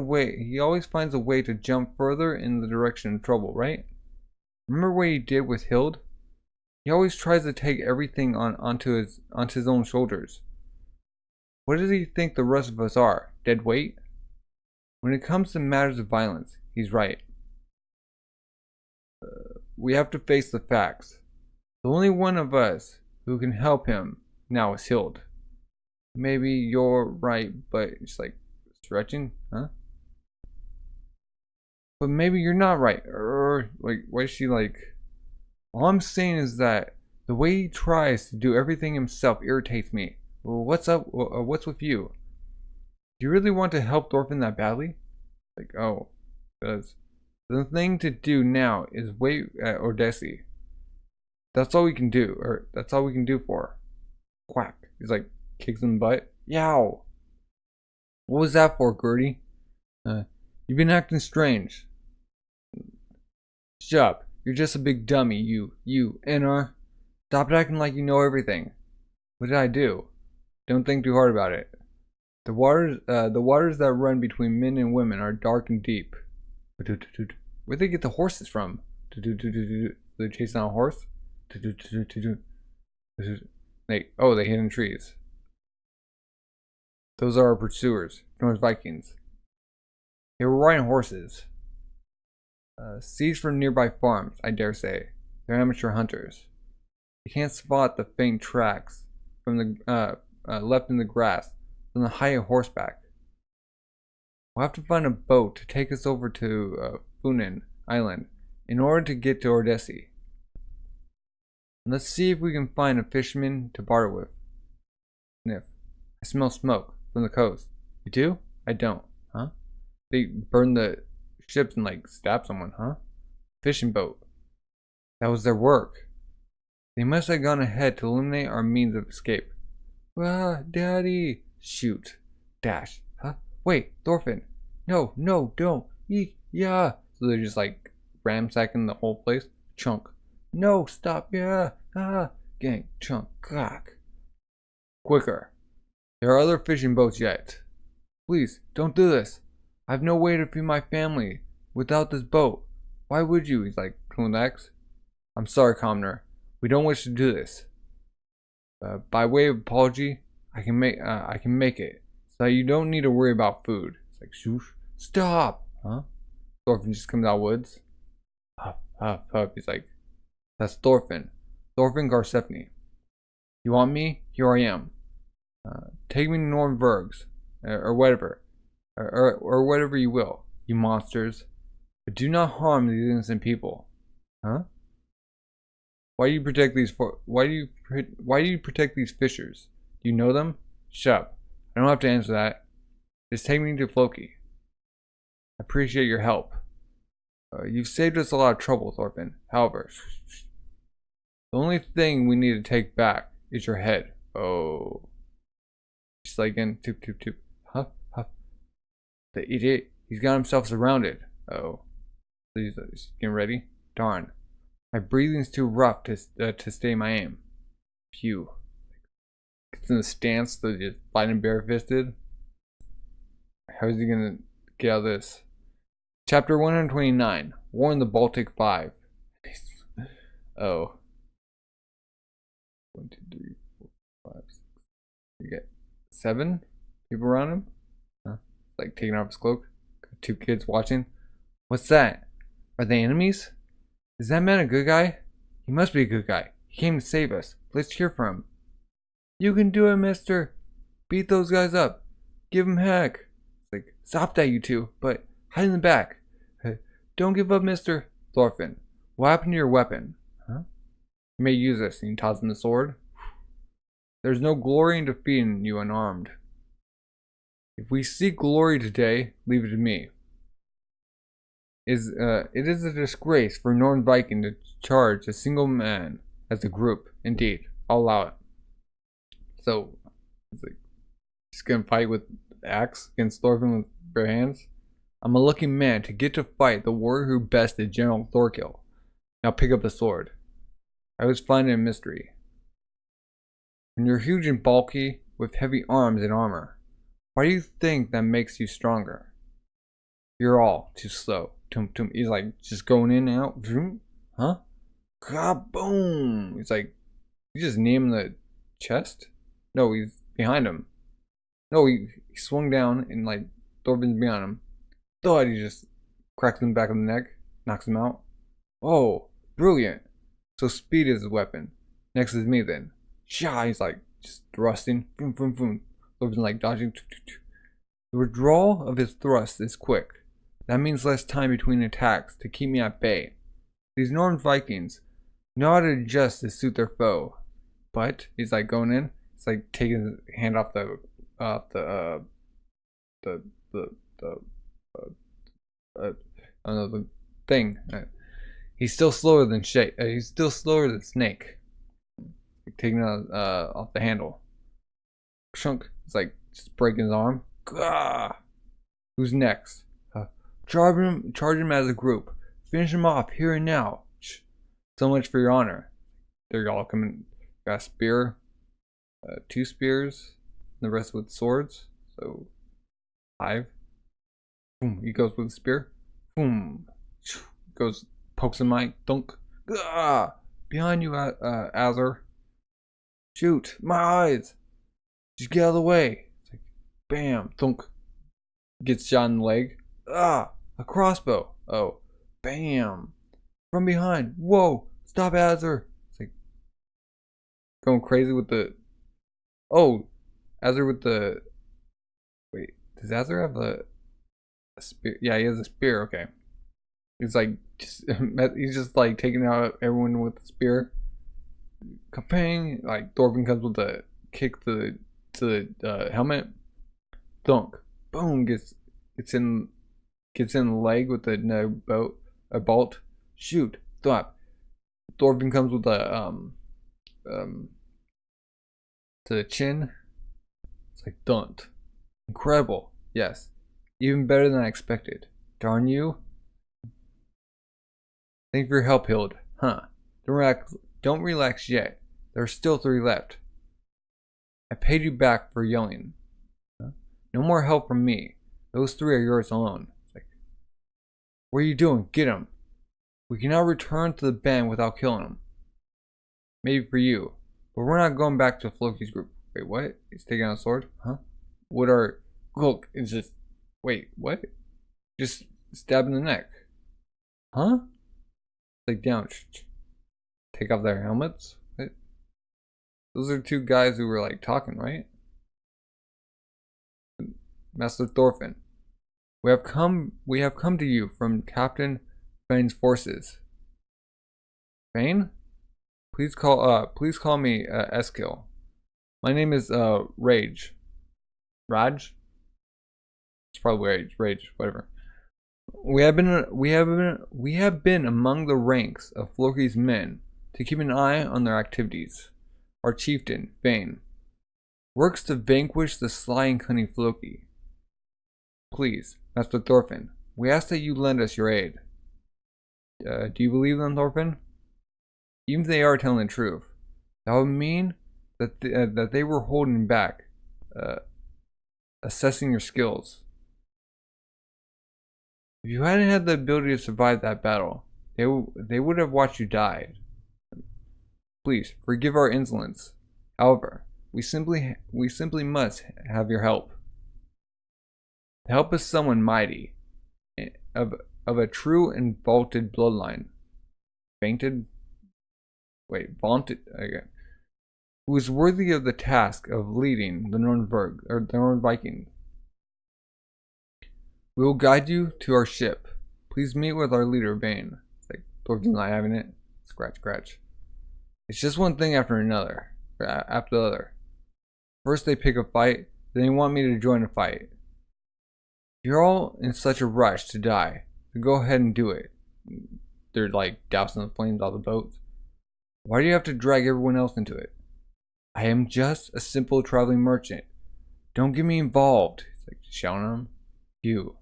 way to jump further in the direction of trouble, right? Remember what he did with Hild? He always tries to take everything onto his own shoulders. What does he think the rest of us are? Dead weight? When it comes to matters of violence, he's right. We have to face the facts. The only one of us who can help him now is Hild. Maybe you're right, but it's like stretching, huh? But maybe you're not right, or like, why is she like? All I'm saying is that the way he tries to do everything himself irritates me. Well, what's up? What's with you? Do you really want to help Thorfinn that badly? Like, oh, because the thing to do now is wait at Odense. That's all we can do, or that's all we can do for her. Quack. He's like, kicks him in the butt. Yow! What was that for, Gertie? You've been acting strange. Shut up. You're just a big dummy, you, NR. Stop acting like you know everything. What did I do? Don't think too hard about it. The waters that run between men and women are dark and deep. Where'd they get the horses from? They chase down a horse? They hid in trees. Those are our pursuers, Norse Vikings. They were riding horses. Seized from nearby farms, I dare say. They're amateur hunters. They can't spot the faint tracks from the left in the grass from the height of horseback. We'll have to find a boat to take us over to Funen Island in order to get to Odense. Let's see if we can find a fisherman to barter with. Sniff. I smell smoke from the coast. You do? I don't. Huh? They burned the ships and like stabbed someone, huh? Fishing boat. That was their work. They must have gone ahead to eliminate our means of escape. Ah, Daddy! Shoot. Dash. Huh? Wait, Thorfinn. No, don't. Yeah. So they're just like ransacking the whole place. Chunk. No, stop. Yeah. Ah. Gang. Chunk. Crack. Quicker. There are other fishing boats yet. Please, don't do this. I have no way to feed my family without this boat. Why would you? He's like, cool next. I'm sorry, Commoner. We don't wish to do this. By way of apology, I can make it so that you don't need to worry about food. It's like, shoosh, stop, huh? Thorfinn just comes out of the woods. Huff, huff, huff. He's like, that's Thorfinn. Thorfinn Garcephni. You want me? Here I am. Take me to Nornbergs, or whatever, or whatever you will, you monsters. But do not harm these innocent people, huh? Why do you protect these? Why do you protect these fishers? Do you know them? Shut up. I don't have to answer that. Just take me to Floki. I appreciate your help. You've saved us a lot of trouble, Thorfinn. However, the only thing we need to take back is your head. Oh. Just like in toop toop toop. Huff huff. The idiot. He's got himself surrounded. Oh. He's getting ready. Darn. My breathing's too rough to stay my aim. Phew. Gets in the stance that just fighting barefisted. How is he gonna get out of this? Chapter 129. War in the Baltic 5. Oh. 1, 2, 3, 4, 5, 6. You get 7 people around him? Huh? Like taking off his cloak. 2 kids watching. What's that? Are they enemies? Is that man a good guy? He must be a good guy. He came to save us. Let's cheer for him. You can do it, mister. Beat those guys up. Give them heck. It's like, stop that, you two. But hide in the back. Don't give up, mister. Thorfinn, what happened to your weapon? Huh? You may use this. And he tosses him the sword. There's no glory in defeating you unarmed. If we seek glory today, leave it to me. It is a disgrace for Norn Viking to charge a single man as a group. Indeed, I'll allow it. So, it's like, he's gonna fight with axe against Thorfinn with bare hands. I'm a lucky man to get to fight the warrior who bested General Thorkill. Now pick up the sword. I was finding a mystery. When you're huge and bulky, with heavy arms and armor, why do you think that makes you stronger? You're all too slow. He's like just going in and out. Huh? Kaboom! He's like, you just knee him in the chest? No, he's behind him. No, he swung down and like Thorfinn's behind him. Thought he just cracks him back on the neck, knocks him out. Oh, brilliant! So speed is his weapon. Next is me then. Shah! He's like just thrusting. Boom, boom, boom. Thorfinn's like dodging. The withdrawal of his thrust is quick. That means less time between attacks to keep me at bay. These Norn Vikings know how to adjust to suit their foe. But he's like going in. It's like taking his hand off the thing. He's still slower than he's still slower than Snake. Like taking it off the handle. Chunk. It's like just breaking his arm. Gah! Who's next? Charge him as a group. Finish him off here and now. So much for your honor. They're all coming. Got a spear, 2 spears, and the rest with swords. So 5. Boom. He goes with the spear. Boom. Goes pokes him like thunk. Ah! Behind you, Azar. Shoot! My eyes. Just get out of the way. It's like, bam, thunk. Gets shot in the leg. Ah! A crossbow. Oh, bam! From behind. Whoa! Stop, Azar. It's like going crazy with the. Oh, Azar with the. Wait, does Azar have a spear? Yeah, he has a spear. Okay. He's like he's just like taking out everyone with the spear. Kapang! Like Thorfinn comes with a kick to the helmet. Thunk! Boom! Gets in the leg with a bolt. Shoot! Thwap! Thorfinn comes with a to the chin. It's like dunt. Incredible. Yes. Even better than I expected. Darn you. Thanks for your help, Hild. Huh. Don't relax yet. There are still 3 left. I paid you back for yelling. Huh? No more help from me. Those 3 are yours alone. Like, what are you doing? Get him. We cannot return to the band without killing him. maybe for you. But we're not going back to Floki's group. Wait, what? He's taking out a sword? Huh? What are... Look, it's just... Wait, what? Just stab in the neck. Huh? Like down. Take off their helmets? What? Those are two guys who were like talking, right? Master Thorfinn. We have come to you from Captain Fane's forces. Fane? Please call me Eskil. My name is Rage. Raj? It's probably Rage, whatever. We have been among the ranks of Floki's men to keep an eye on their activities. Our chieftain, Fane, works to vanquish the sly and cunning Floki. Please, Master Thorfinn, we ask that you lend us your aid. Do you believe them, Thorfinn? Even if they are telling the truth, that would mean that they were holding back, assessing your skills. If you hadn't had the ability to survive that battle, they would have watched you die. Please forgive our insolence. However, we simply must have your help. The help is someone mighty, of a true and vaunted bloodline. Vaunted, okay. Who is worthy of the task of leading the Norn Vikings. We will guide you to our ship. Please meet with our leader, Bane. It's like, Thorfinn's not having it. Scratch. It's just one thing after another. After the other. First they pick a fight, then they want me to join a fight. You're all in such a rush to die, so go ahead and do it. They're like dousing the flames out of the boats. Why do you have to drag everyone else into it? I am just a simple traveling merchant. Don't get me involved. It's like shouting at him. You.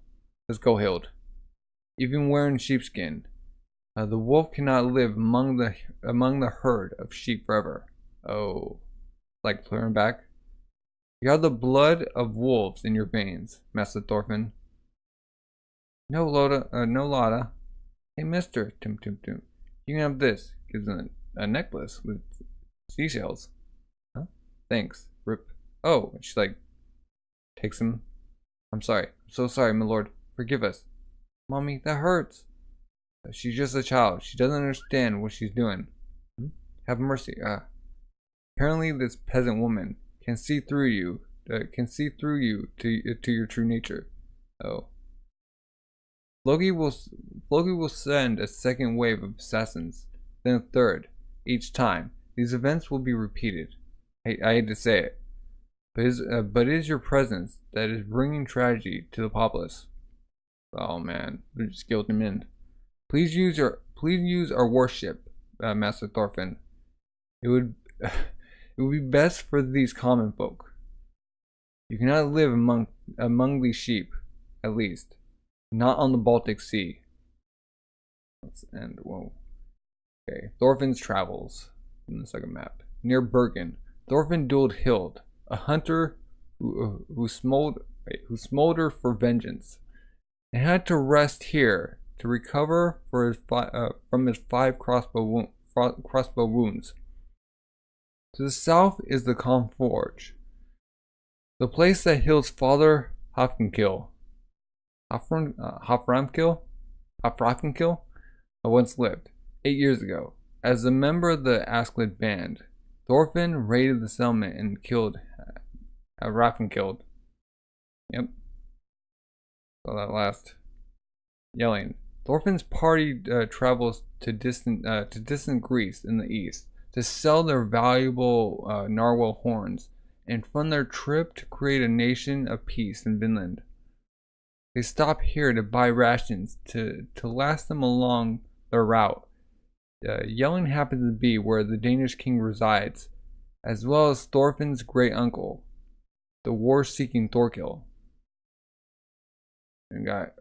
Let's go, Hild. Even wearing sheepskin, the wolf cannot live among the herd of sheep forever. Oh, like clearing back. You have the blood of wolves in your veins, Master Thorfinn. No, Lotta. Hey, Mister. Tum. You can have this. Gives him a necklace with seashells. Huh? Thanks. Rip. Oh, she like takes him. I'm sorry. I'm so sorry, my lord. Forgive us. Mommy, that hurts. She's just a child. She doesn't understand what she's doing. Have mercy. Apparently this peasant woman can see through you. To your true nature. Oh. Floki will send a second wave of assassins, then a third. Each time, these events will be repeated. I hate to say it, but it is your presence that is bringing tragedy to the populace. Oh man, they're just guilting him in. Please use our warship, Master Thorfinn. It would be best for these common folk. You cannot live among these sheep, at least, not on the Baltic Sea. Let's end. Whoa. Okay, Thorfinn's travels in the second map. Near Bergen, Thorfinn dueled Hild, a hunter who smoldered for vengeance, and had to rest here to recover from his 5 crossbow wounds. To the south is the Calm Forge, the place that Hild's father Haframkil once lived 8 years ago. As a member of the Asklid band, Thorfinn raided the settlement and killed Haframkil. Yep. So that last yelling. Thorfinn's party travels to distant Greece in the east to sell their valuable narwhal horns and fund their trip to create a nation of peace in Vinland. They stop here to buy rations to last them along their route. Yelling happens to be where the Danish king resides, as well as Thorfinn's great uncle, the war-seeking Thorkil. We got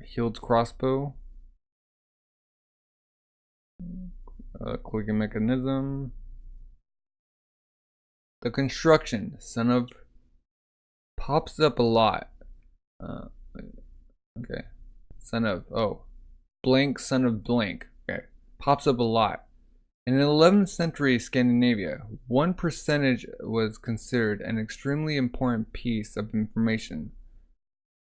Hild's crossbow, clicking mechanism, the construction, son of, pops up a lot. Okay, son of, blank, son of blank. Okay, pops up a lot. In 11th century Scandinavia, one percentage was considered an extremely important piece of information.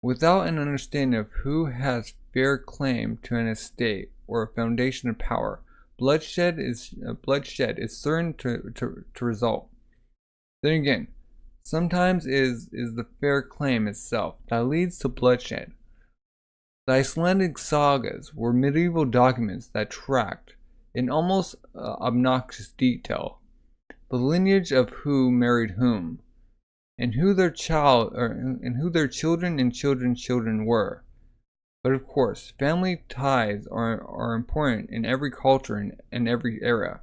Without an understanding of who has fair claim to an estate or a foundation of power, bloodshed is certain to result. Then again, sometimes is the fair claim itself that leads to bloodshed. The Icelandic sagas were medieval documents that tracked, in almost obnoxious detail, the lineage of who married whom, and who their children and children's children were. But of course, family ties are important in every culture and every era.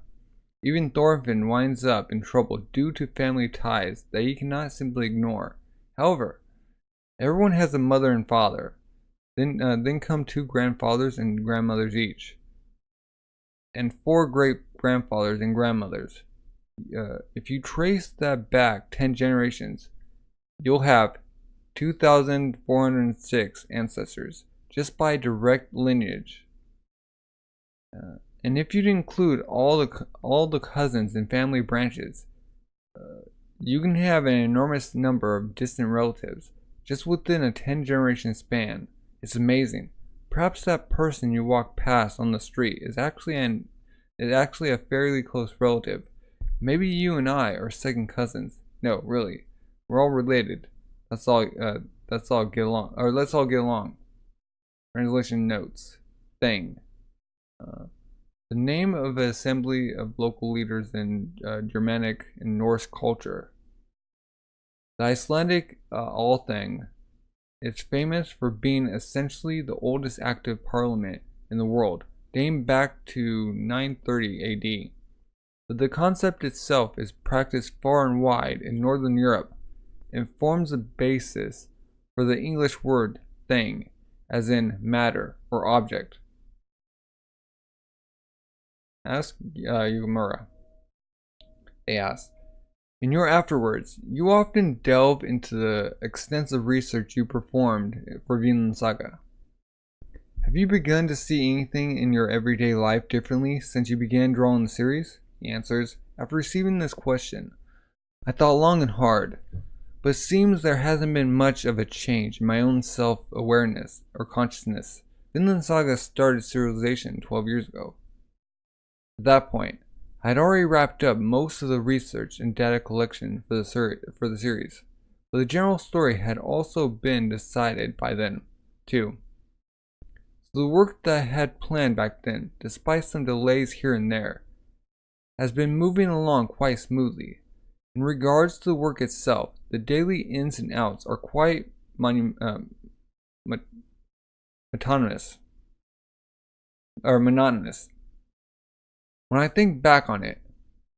Even Thorfinn winds up in trouble due to family ties that he cannot simply ignore. However, everyone has a mother and father. Then come 2 grandfathers and grandmothers each, and 4 great-grandfathers and grandmothers. If you trace that back 10 generations, you'll have 2,406 ancestors just by direct lineage. And if you'd include all the cousins and family branches, you can have an enormous number of distant relatives just within a 10-generation span. It's amazing. Perhaps that person you walk past on the street is actually a fairly close relative. Maybe you and I are second cousins. No, really, we're all related. Let's all get along. Or let's all get along. Translation notes. Thing. The name of an assembly of local leaders in Germanic and Norse culture. The Icelandic Althing is famous for being essentially the oldest active parliament in the world, dating back to 930 AD. But the concept itself is practiced far and wide in Northern Europe and forms the basis for the English word thing, as in matter or object. Ask Yugimura. They ask, in your afterwards, you often delve into the extensive research you performed for Vinland Saga. Have you begun to see anything in your everyday life differently since you began drawing the series? He answers, after receiving this question, I thought long and hard, but it seems there hasn't been much of a change in my own self-awareness or consciousness. Vinland Saga started serialization 12 years ago. At that point, I had already wrapped up most of the research and data collection for the series, but the general story had also been decided by then, too. So the work that I had planned back then, despite some delays here and there, has been moving along quite smoothly. In regards to the work itself, the daily ins and outs are quite monotonous. When I think back on it,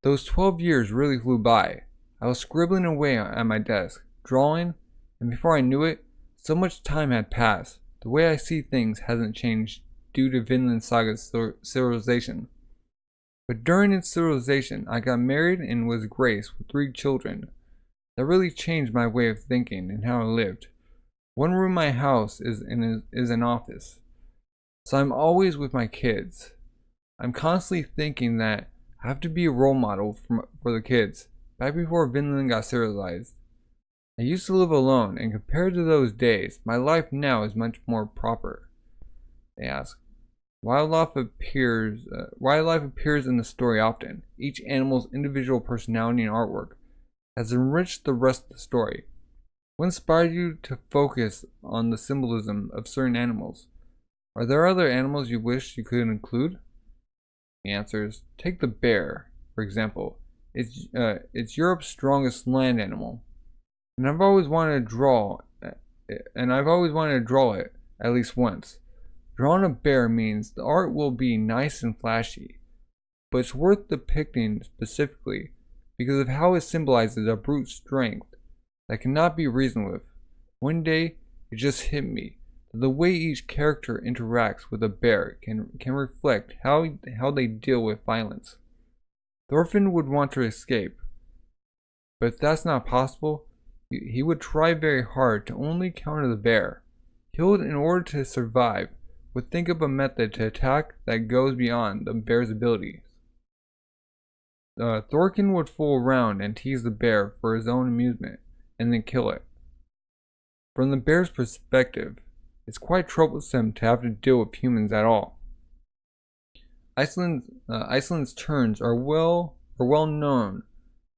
those 12 years really flew by. I was scribbling away at my desk, drawing, and before I knew it, so much time had passed. The way I see things hasn't changed due to Vinland Saga's serialization. But during its serialization, I got married and was graced with 3 children. That really changed my way of thinking and how I lived. One room in my house is an office, so I'm always with my kids. I'm constantly thinking that I have to be a role model for the kids. Back before Vinland got serialized, I used to live alone, and compared to those days, my life now is much more proper. They ask, wildlife appears in the story often. Each animal's individual personality and artwork has enriched the rest of the story. What inspired you to focus on the symbolism of certain animals? Are there other animals you wish you could include? He answers, take the bear, for example. It's Europe's strongest land animal, and I've always wanted to draw it at least once. Drawing a bear means the art will be nice and flashy, but it's worth depicting specifically because of how it symbolizes a brute strength that cannot be reasoned with. One day, it just hit me that the way each character interacts with a bear can reflect how they deal with violence. Thorfinn would want to escape, but if that's not possible, he would try very hard to only counter the bear. He would, in order to survive, would think up a method to attack that goes beyond the bear's abilities. Thorkin would fool around and tease the bear for his own amusement, and then kill it. From the bear's perspective, it's quite troublesome to have to deal with humans at all. Iceland's terns are well known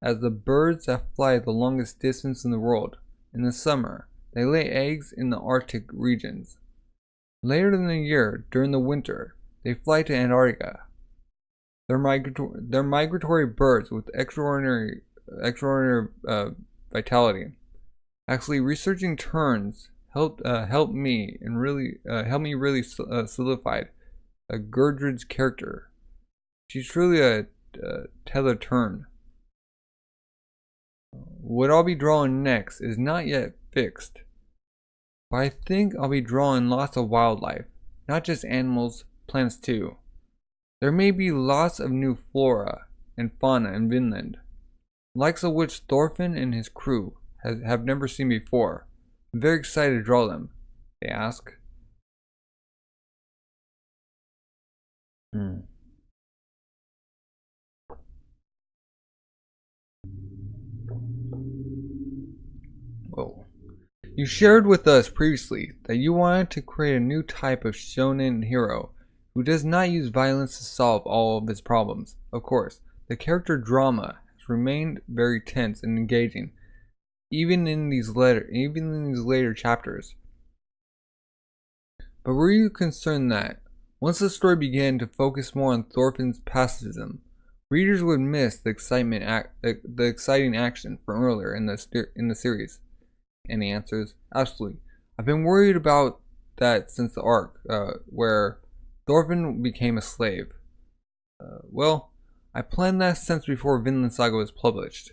as the birds that fly the longest distance in the world. In the summer, they lay eggs in the Arctic regions. Later in the year, during the winter, they fly to Antarctica. They're migratory birds with extraordinary vitality. Actually, researching terns helped me really solidify Gudrid's character. She's truly a tethered tern. What I'll be drawing next is not yet fixed, but I think I'll be drawing lots of wildlife, not just animals, plants too. There may be lots of new flora and fauna in Vinland, likes of which Thorfinn and his crew have never seen before. I'm very excited to draw them, they ask. Whoa. You shared with us previously that you wanted to create a new type of shonen hero who does not use violence to solve all of his problems. Of course, the character drama has remained very tense and engaging, even in these later chapters. But were you concerned that, once the story began to focus more on Thorfinn's pacifism, readers would miss the exciting action from earlier in the series? And the answer is absolutely. I've been worried about that since the arc where Thorfinn became a slave. Well, I planned that since before Vinland Saga was published.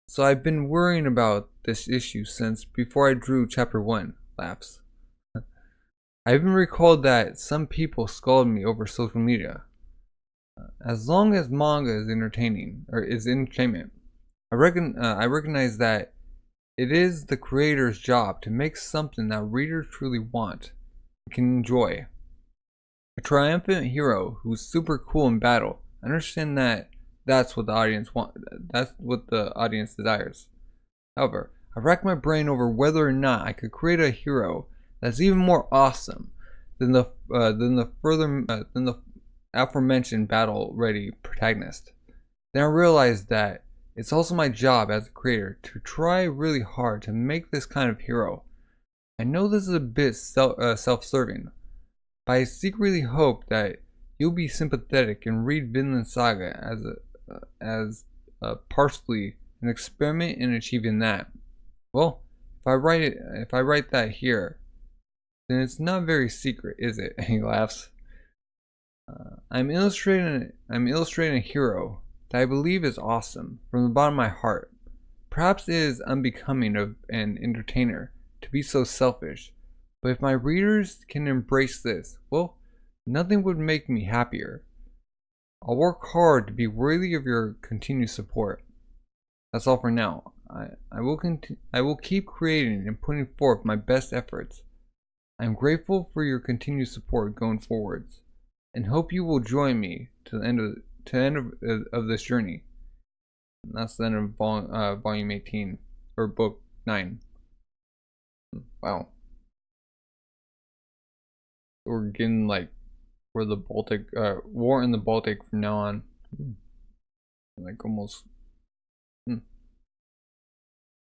So I've been worrying about this issue since before I drew chapter 1, laughs. I even recalled that some people scolded me over social media. As long as manga is entertaining, or is entertainment, I recognize that it is the creator's job to make something that readers truly want and can enjoy. A triumphant hero who's super cool in battle. I understand that that's what the audience desires. However, I racked my brain over whether or not I could create a hero that's even more awesome than the aforementioned battle-ready protagonist. Then I realized that it's also my job as a creator to try really hard to make this kind of hero. I know this is a bit self-serving, but I secretly hope that you'll be sympathetic and read Vinland Saga as partially an experiment in achieving that. Well, if I write that here, then it's not very secret, is it? He laughs. I'm illustrating a hero that I believe is awesome from the bottom of my heart. Perhaps it is unbecoming of an entertainer to be so selfish, but if my readers can embrace this, well, nothing would make me happier. I'll work hard to be worthy of your continued support. That's all for now. I will keep creating and putting forth my best efforts. I am grateful for your continued support going forwards, and hope you will join me to the end of this journey. And that's the end of volume 18, or book 9. Wow. We're getting like for the Baltic war in the Baltic from now on. Like almost.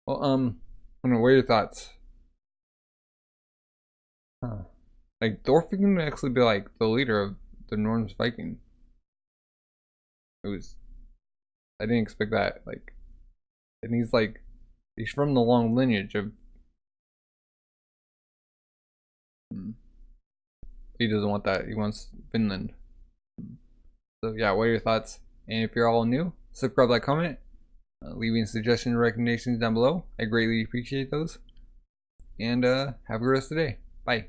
Well, I don't know. What are your thoughts? Like Thorfinn can actually be like the leader of the Norse Viking. I didn't expect that. Like, and he's from the long lineage of. He doesn't want that. He wants Finland. So yeah, what are your thoughts? And if you're all new, subscribe, like, comment, leaving suggestions and recommendations down below. I greatly appreciate those. And have a good rest of the day. Bye.